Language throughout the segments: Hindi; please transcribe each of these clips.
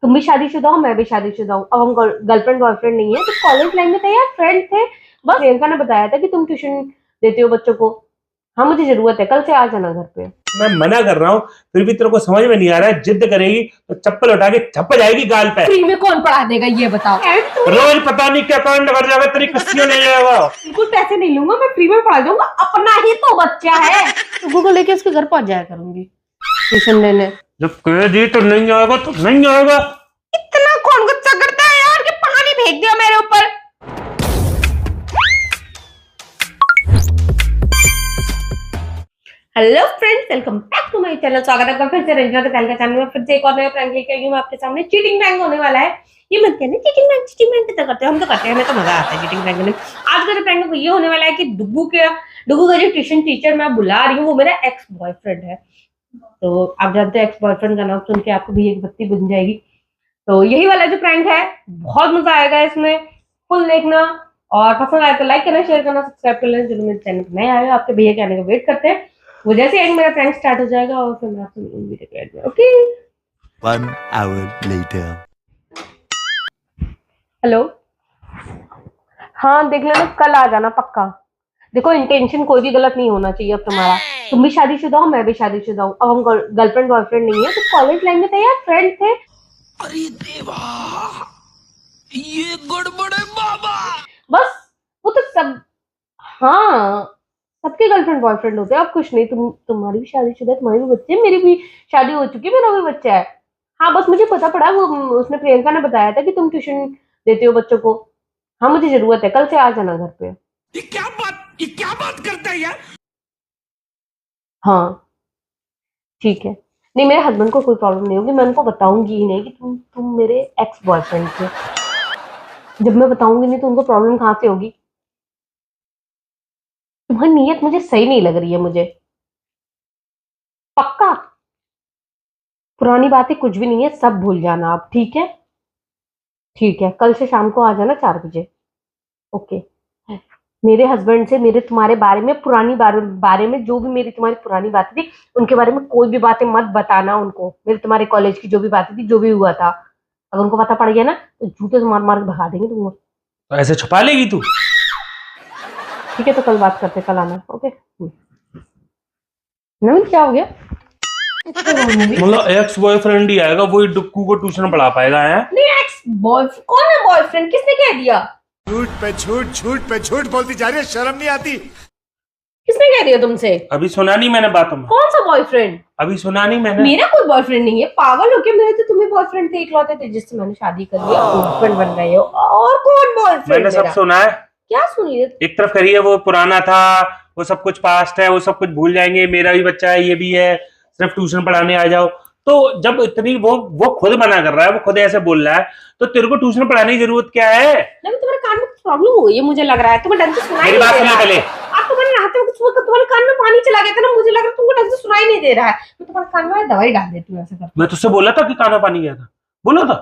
तुम भी शादीशुदा हो, मैं भी शादीशुदा हूँ। अब हम गर्लफ्रेंड बॉयफ्रेंड नहीं है, तो कॉलेज लाइफ में थे यार, फ्रेंड थे बस। प्रियंका ने बताया था कि तुम ट्यूशन देते हो बच्चों को। हाँ मुझे जरूरत है, कल से आ जाना घर पे। मैं मना कर रहा हूँ, फिर भी तेरे को समझ में नहीं आ रहा है। जिद करेगी तो चप्पल उठा के छप जाएगी गाल पे। फ्री में कौन पढ़ा देगा ये बताओ। रोज पता नहीं क्या कांड कर जाएगा, तेरी कस्सियों ले जाएगा। बिल्कुल पैसे नहीं लूंगा, मैं फ्री में पढ़ा दूंगा, अपना ही तो बच्चा है। टुगू को लेके उसके घर पहुंच जाया करूंगी ट्यूशन लेने। जब कह दी तो नहीं आएगा तो नहीं आएगा। इतना कौन गुस्सा करता है यार कि पानी फेंक दिया मेरे ऊपर। Hello friends, welcome back to my channel. स्वागत है आपका फिर से रंजना के चैनल में। फिर से एक और नया प्रैंक लेके आई हूं मैं आपके सामने। चीटिंग प्रैंक होने वाला है। ये मत कहना चीटिंग प्रैंक तो करते हैं, हम तो करते हैं, हमें तो मजा आता है चीटिंग प्रैंक में। आज का जो प्रैंक ये होने वाला है कि डुगू का जो ट्यूशन टीचर मैं बुला रही हूँ वो मेरा एक्स बॉयफ्रेंड है। तो आप जानते हैं एक्स बॉयफ्रेंड का नाम सुन के आपको भी एक बत्ती बुझ जाएगी। तो यही वाला जो प्रैंक है, बहुत मजा आएगा इसमें, फुल देखना। और पसंद आए तो लाइक करना, शेयर करना, सब्सक्राइब कर लेना। जो मेरे चैनल पर नए आए आपके भैया के आने का वेट करते हैं। वो जैसे एंड मेरा प्रैंक स्टार्ट हो जाएगा और फिर मैं आपसे मिलूंगी वीडियो के एंड में। Okay 1 hour later. हेलो, हाँ देख लेना, कल आ जाना पक्का। देखो इंटेंशन कोई भी गलत नहीं होना चाहिए अब तुम्हारा। तुम भी शादीशुदा हो, मैं भी शादीशुदा हूँ। अब हम गर्लफ्रेंड बॉयफ्रेंड नहीं है, तो कॉलेज लाइफ में थे यार, फ्रेंड थे। अरे देवा, ये गड़बड़ है बाबा। बस वो तो सब, हाँ सबके गर्लफ्रेंड बॉयफ्रेंड होते हैं। अब कुछ नहीं, तुम्हारी भी शादीशुदा है, तुम्हारी भी बच्चे हैं, मेरी भी शादी हो चुकी है, मेरा भी बच्चा है। हाँ बस मुझे पता पड़ा, वो उसने प्रियंका ने बताया था कि तुम ट्यूशन देते हो बच्चों को। हाँ मुझे जरूरत है, कल से आ जाना घर पे। ये क्या बात करता है यार। हाँ ठीक है। नहीं मेरे हस्बैंड को कोई प्रॉब्लम नहीं होगी, मैं उनको बताऊंगी ही नहीं कि तुम मेरे एक्स बॉयफ्रेंड थे। जब मैं बताऊंगी नहीं तो उनको प्रॉब्लम कहाँ से होगी। तुम्हारी नीयत मुझे सही नहीं लग रही है, मुझे पक्का। पुरानी बातें कुछ भी नहीं है, सब भूल जाना आप, ठीक है। ठीक है, कल से शाम को आ जाना 4 बजे। ओके। मेरे हस्बैंड से मेरे तुम्हारे बारे में, पुरानी बारे में जो भी मेरी तुम्हारी पुरानी बातें थी, उनके बारे में कोई भी बातें मत बताना उनको। मेरे तुम्हारे कॉलेज की जो भी बातें थी, जो भी हुआ था, अगर उनको पता पड़ गया ना तो जूते से मार मार के भगा देंगे तुमको। तो ऐसे छुपा लेगी तू? ठीक है तो कल बात करते, कल आना। ओके नवीन क्या हो गया? मतलब एक्स बॉयफ्रेंड ही आएगा, वही डुक्कू को ट्यूशन पढ़ा पाएगा है? नहीं एक्स बॉयफ्रेंड कौन है? बॉयफ्रेंड किसने कह दिया? झूठ पे झूठ बोलती जा रही है, शर्म नहीं आती। किसने कह दिया तुमसे? अभी सुना नहीं मैंने बातों में। कौन सा बॉयफ्रेंड? अभी सुना नहीं मैंने। मेरा कोई बॉयफ्रेंड नहीं है, पागल हो क्या? मेरे तो तुम्हें बॉयफ्रेंड थे, इकलौते थे, जिससे मैंने शादी कर लिया, बॉयफ्रेंड बन गए हो। और कौन बॉयफ्रेंड? मैंने सब सुना है। क्या सुनिए? एक तरफ करिए वो पुराना था, वो सब कुछ पास्ट है, वो सब कुछ भूल जाएंगे, मेरा भी बच्चा है, ये भी है, सिर्फ ट्यूशन पढ़ाने आ जाओ। तो जब इतनी वो खुद मना कर रहा है, वो खुद ऐसे बोल रहा है, तो तेरे को ट्यूशन पढ़ाने की जरूरत क्या है? नहीं तुम्हारे कान में कुछ प्रॉब्लम हो गई है, मुझे लग रहा है। तुम्हें ढंग से सुनाई मेरी नहीं बात दे सुनो रहा पहले। है। आप तुम्हारे नहाते वक्त तुम्हारे कान में पानी चला गया था ना, मुझे लग रहा है तुमको ढंग से सुनाई नहीं दे रहा है। मैं तुम्हारे कान में दवाई डाल देती हूँ ऐसे करके। मैं तुझसे बोला था कि काना पानी गया था, बोला था?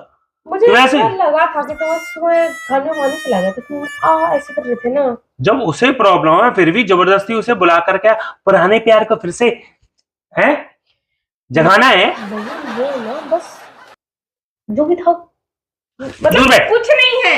मुझे तो वैसे ही? लगा था कि तुम्हारे कान में पानी चला गया था, तुम ऐसे कर रहे थे ना। जब उसे प्रॉब्लम है फिर भी जबरदस्ती उसे बुला कर क्या पुराने प्यार को फिर से है जगाना है? भैया ये ना बस जो भी था, दूर मतलब बैठ। कुछ नहीं है,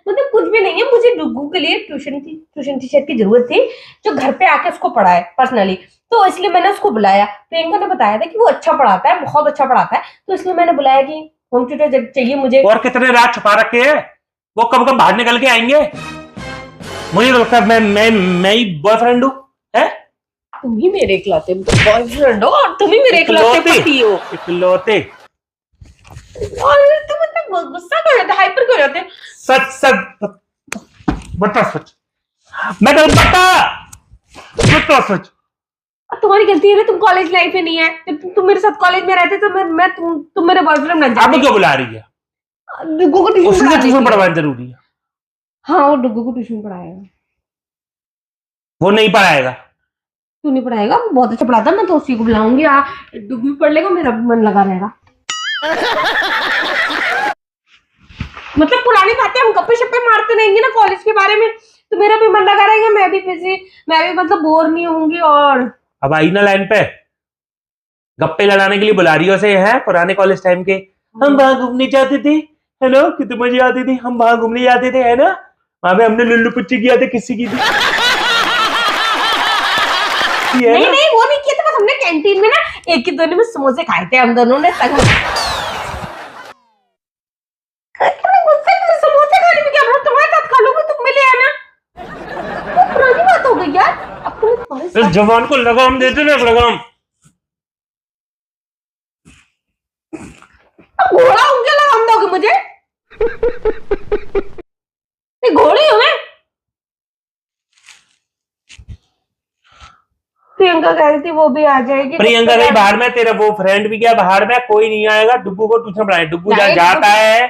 मतलब कुछ भी नहीं है। मुझे डुगू के लिए ट्यूशन टीचर की जरूरत थी जो घर पे आके उसको पढ़ाए पर्सनली, तो इसलिए मैंने उसको बुलाया। प्रियंका ने बताया था कि वो अच्छा पढ़ाता है, बहुत अच्छा पढ़ाता है, तो इसलिए मैंने बुलाया कि होम ट्यूटर चाहिए मुझे। और कितने रात छुपा रखे हैं, वो कब कब बाहर निकल के आएंगे? मुझे लगता है मैं ही बॉयफ्रेंड हूँ है? तुम ही मेरे इकलौते बॉयफ्रेंड हो और तुम ही मेरे इकलौते पति हो। इकलौते। और तुम इतना गुस्सा क्यों रहते, हाइपर क्यों रहते? सच बता सच, मैं तो बता सच। तुम्हारी गलती है ना, तुम कॉलेज लाइफ में नहीं है। जब तुम मेरे साथ कॉलेज में रहते तो तुम मेरे बॉयफ्रेंड बन जाते। अब क्यों बुला रही है? डुगू को ट्यूशन पढ़वाना जरूरी है। हाँ वो डुगू को ट्यूशन पढ़ाएगा। वो नहीं पढ़ाएगा। तू नहीं पढ़ाएगा? बहुत अच्छा पढ़ाता, मैं तो उसी को बुलाऊंगी। डुगू भी पढ़ लेगा, मेरा भी मन लगा रहेगा। मतलब पुरानी बातें हम गप्पे शप्पे मारते रहेंगे ना कॉलेज के बारे में, तो मेरा भी मन लगा रहेगा, मैं भी मतलब बोर नहीं होंगी। और अब आई ना लाइन पे, गप्पे लड़ाने के लिए बुला रही हो से है पुराने कॉलेज टाइम के। हम वहां घूमने जाते थे, है ना, कितनी मजे आती थी, हम वहां घूमने जाते थे, है ना, वहां पे हमने लुल्लू पुच्ची किया था, किसी की थी। नहीं नहीं वो नहीं किया था, बस हमने कैंटीन में ना एक ही दोनों में समोसे खाए थे हम दोनों ने संग में। मुझसे समोसे खाने में क्या मतलब, तुम्हारे साथ खा लूंगी, तुम मिले आना। तो पुरानी बात हो गई यार, अब तुम तुम्हारे इस साथ जवान को लगाम देते ना, लगाम। घोड़ा उनके लगाम दोगे मुझे? मैं घोड़ी हूं मैं। प्रियंका कह रही थी वो भी आ जाएगी। प्रियंका गई बाहर में, तेरा वो फ्रेंड भी गया बाहर में, कोई नहीं आएगा। डुग्गू को ट्यूशन पढ़ाए, डुग्गू जहाँ जाता है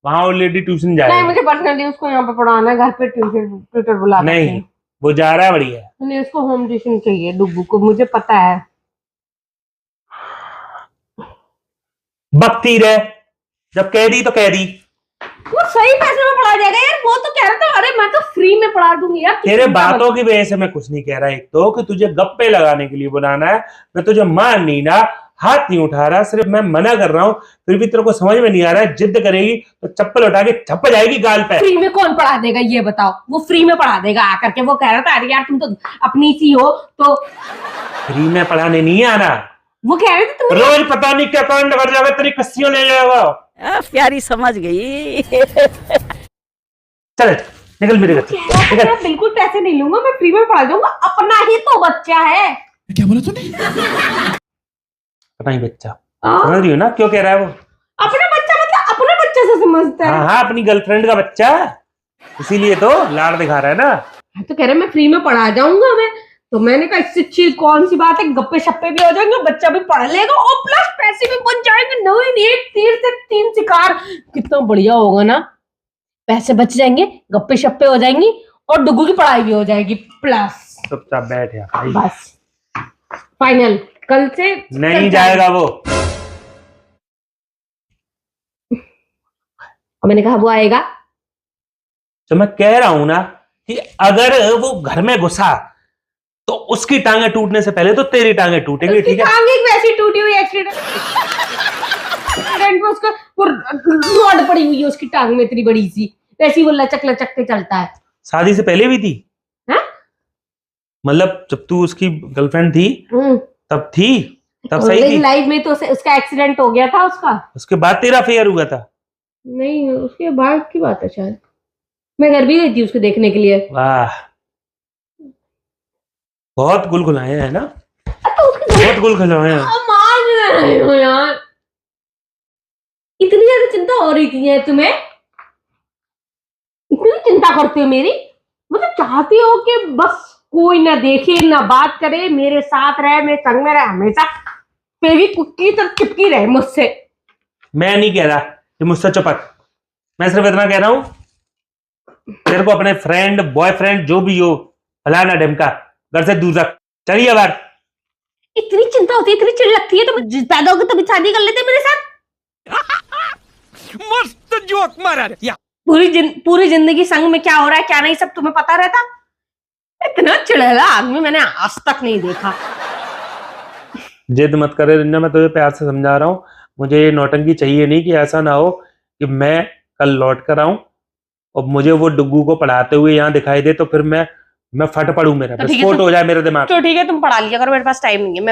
वहां ऑलरेडी ट्यूशन नहीं, जाएगा। मुझे पर्सनली उसको यहाँ पे पढ़ाना है, घर पे ट्यूटर बुला नहीं, वो जा रहा है, बढ़िया। नहीं उसको होम ट्यूशन चाहिए डुग्गू को, मुझे पता है। बकती रहे, जब कह दी तो कह दी। वो सही पैसे में पढ़ा जाएगा यार, वो तो कह रहा था अरे मैं तो फ्री में पढ़ा दूंगी यार। तेरे बातों की वजह से मैं कुछ नहीं कह रहा। एक तो कि तुझे गप्पे लगाने के लिए बुलाना है, मैं तुझे मान नहीं रहा, हाथ नहीं उठा रहा, सिर्फ मैं मना कर रहा हूँ, फिर भी तेरे को समझ में नहीं आ रहा है। जिद करेगी तो चप्पल उठा के छप जाएगी गाल पे। फ्री में कौन पढ़ा देगा ये बताओ? वो फ्री में पढ़ा देगा आकर के। वो कह रहा था अरे यार तुम तो अपनी सी हो तो। फ्री में पढ़ाने नहीं आना, वो कह रहे थे तुम रोज पता नहीं क्या कांड कर जाएगा, तेरी कस्सियों ले जाएगा। प्यारी समझ गई। चल निकल मेरे घर से, निकल। मैं बिल्कुल पैसे नहीं लूंगा, मैं फ्री में पढ़ा दूंगा, अपना ही तो बच्चा है। क्या बोला तूने? पता नहीं बच्चा, समझ रही हो ना क्यों कह रहा है वो? अपना बच्चा मतलब अपने बच्चे से समझता है। हाँ हाँ, अपनी गर्लफ्रेंड का बच्चा, इसीलिए तो लाड़ दिखा रहा है ना। तो कह रहे मैं फ्री में पढ़ा जाऊंगा मैं, तो मैंने कहा इससे अच्छी कौन सी बात है, गप्पे शप्पे भी हो जाएंगे, बच्चा भी पढ़ लेगा और प्लस पैसे भी बच जाएंगे। नहीं एक तीर से तीन शिकार, कितना बढ़िया होगा ना। पैसे बच जाएंगे, गप्पे शप्पे हो जाएंगी और डुग्गू की पढ़ाई भी हो जाएगी प्लस। चुपचाप बैठ यार भाई। बस फाइनल, कल से नहीं जाएगा वो। और मैंने कहा वो आएगा। तो मैं कह रहा हूं ना कि अगर वो घर में घुसा तो उसकी टांगे टूटने से पहले तो तेरी टांगे टूटेंगी, ठीक है? टांगे वैसी टूटी हुई एक्सीडेंट में उसका वो रॉड पड़ी हुई है उसकी टांग में इतनी बड़ी सी, वैसी वो लचक लचक के चलता है। शादी से पहले भी थी? हाँ? मतलब जब तू उसकी गर्लफ्रेंड थी तब थी, तब सही थी। लाइफ में तो उसका एक्सीडेंट हो गया था उसका। उसके बाद तेरा अफेयर हुआ था? नहीं उसके बाद की बात है शायद। मैं घर भी गई थी उसको देखने के लिए। वाह, बहुत गुल खुलाए हैं ना, तो बहुत गुल खुलाए हैं। मान रहे हो यार, इतनी ज्यादा चिंता हो रही थी तुम्हें? इतनी चिंता करते हो मेरी? मतलब चाहती हो कि बस कोई ना देखे ना बात करे, मेरे साथ रहे, मेरे संग में रहे, हमेशा बेबी कुकी तो चिपकी रहे मुझसे। मैं नहीं कह रहा कि मुझसे चिपक, मैं सिर्फ इतना कह रहा हूं तेरे को अपने फ्रेंड बॉयफ्रेंड जो भी हो फलाना ढमका घर से दूर रख। चलिए बाहर। इतनी चिंता होती है, इतनी चिड़ लगती है, तो पैदा होकर तभी शादी कर लेते मेरे साथ। मस्त जोक मारा रे। या पूरी जिंदगी संग में क्या हो रहा है क्या नहीं सब तुम्हें पता रहता। इतना चिड़ैला आदमी मैंने आज तक नहीं देखा। जिद मत करे रंजना, मैं तुझे प्यार से समझा रहा हूँ। मुझे ये नौटंकी चाहिए नहीं कि ऐसा ना हो कि मैं कल लौट कर आऊं और मुझे वो डुग्गू को पढ़ाते हुए यहाँ दिखाई दे तो फिर मैं फट पड़ू, मेरा तो ठीक है, विस्फोट हो जाए मेरे दिमाग। तो ठीक है तुम पढ़ा लिया करो, मेरे पास टाइम नहीं है,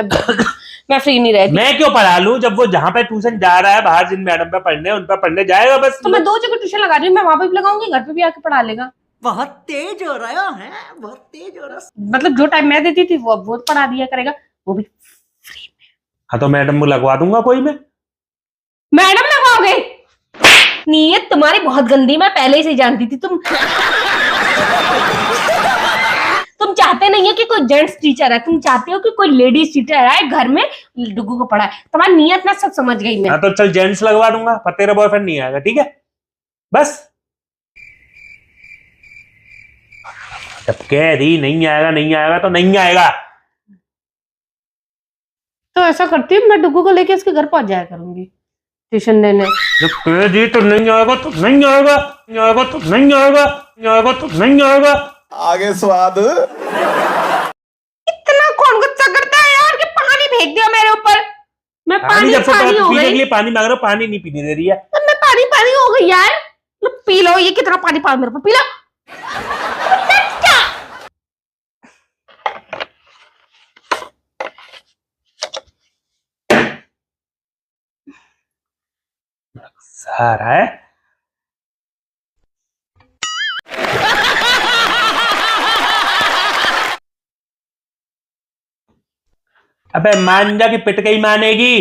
मैं फ्री नहीं रहती। मैं क्यों पढ़ा लूं जब वो जहाँ पे ट्यूशन जा रहा है बाहर जिन मैडम पे पढ़ने उन पे पढ़ने जाएगा बस। तो मैं 2 जगह ट्यूशन लगा रही हूँ, मैं वहां पे भी लगाऊंगी, घर पे भी आके पढ़ा लेगा। बहुत तेज हो रहा है, बहुत तेज हो रहा है। मतलब जो टाइम मैं देती थी वो पढ़ा दिया करेगा, वो भी फ्री में। हाँ तो मैडम को लगवा दूंगा कोई मैं। मैडम लगाओगे? नीयत तुम्हारी बहुत गंदी, मैं पहले से ही जानती थी। तुम चाहते नहीं है कि कोई जेंट्स टीचर है, तुम चाहते हो कि कोई लेडीज टीचर आए घर में डुग्गू को पढ़ाए। तुम्हारी नीयत ना सब समझ गई मैं। हाँ तो चल जेंट्स लगवा दूंगा, पर तेरा बॉयफ्रेंड नहीं आएगा, ठीक है? बस जब कह दी नहीं आएगा तो नहीं आएगा। तो ऐसा करती हूँ, मैं डुग्गू को लेके उसके घर पहुंच जाया करूंगी ट्यूशन देने। जब कह दी तो नहीं आएगा तो नहीं आएगा, नहीं आएगा तो नहीं आएगा, नहीं आएगा तो नहीं आएगा। आगे स्वाद। इतना कौन गुस्सा करता है यार कि पानी फेंक दिया मेरे ऊपर? मैं पानी पानी जब से पानी हो पीने के गई। लिए पानी मांग रहा हूँ, पानी नहीं पीने दे रही है। अब मैं पानी पानी हो गई यार। लो पी लो, ये कितना पानी पाओ मेरे को, पी लो। सारा है। अबे मान जा कि पिट के ही मानेगी।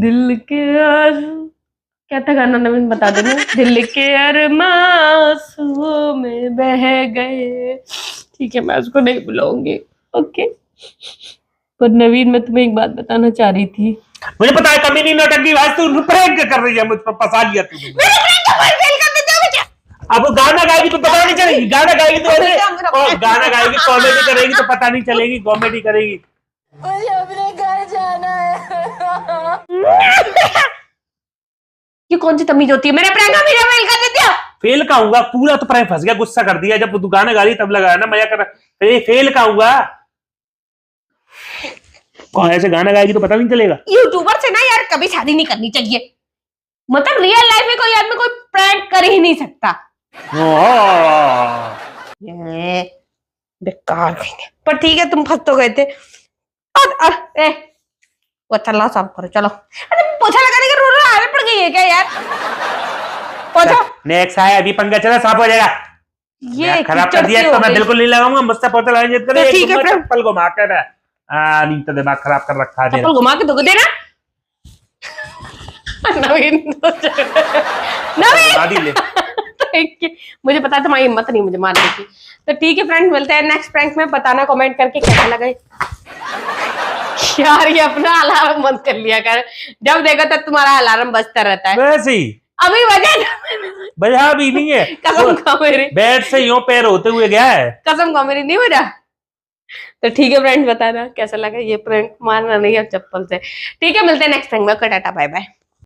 दिल के क्या था गाना नवीन, बता देना। दिल के अरमां में बह गए। ठीक है, मैं उसको नहीं बुलाऊंगी। ओके। पर नवीन, मैं तुम्हें एक बात बताना चाह रही थी। मुझे पता है कमी नहीं, नौटंकी आज तू प्रैंक कर रही है, मुझ पर फंसा लिया तूने। अब वो गाना गाएगी तो पता नहीं चलेगी, गाना गाएगी तो ऐसे, और गाना गाएगी कॉमेडी करेगी तो पता नहीं चलेगी, कॉमेडी करेगी। मुझे अपने घर जाना है। ये कौन सी तमीज होती है? मेरा प्रैंक मेरा फेल कर देते हो। फेल का होगा पूरा, तो प्रैंक फंस गया, गुस्सा कर दिया। जब तू गाना गा रही तब लगाया ना, मजा कर। ये फेल का होगा। कौन ऐसे गाना गाएगी तो पता नहीं चलेगा। यूट्यूबर से ना यार कभी शादी नहीं करनी चाहिए। मतलब रियल लाइफ में कोई आदमी कोई प्रैंक कर ही नहीं सकता। ये बेकार कहीं। पर ठीक है, तुम फंस तो गए थे। वो चला साफ करो, चलो। अरे पोछा लगाने के रूल आदत पड़ गई है क्या यार? पोछा नेक्स्ट आया, अभी पंगा चला, साफ हो जाएगा। ये खराब कर दिया तो मैं बिल्कुल नहीं लगाऊंगा, मुझसे पोछा लगाने जिद करे। ठीक है, चप्पल को मार कर नहीं तो दिमाग खराब कर रखा है। चप्पल घुमा के दोगे देना। नवीन नवीन मुझे पता है तुम्हारी हिम्मत नहीं मुझे मारने की। तो ठीक है फ्रेंड, मिलते हैं नेक्स्ट प्रैंक में। बताना कमेंट करके कैसा लगा। यार ये अपना अलार्म बंद कर लिया कर, जब देखो तब तुम्हारा अलार्म बजता रहता है। वैसे ही अभी बजा भी नहीं है। कसम खाओ मेरी, बेड से यूं पैर होते हुए गया है। कसम खाओ मेरी, नहीं बजा। तो ठीक है फ्रेंड्स, बताना कैसा लगा ये प्रैंक, मारना नहीं है चप्पल से। ठीक है, मिलते हैं नेक्स्ट प्रैंक में। Tata bye bye.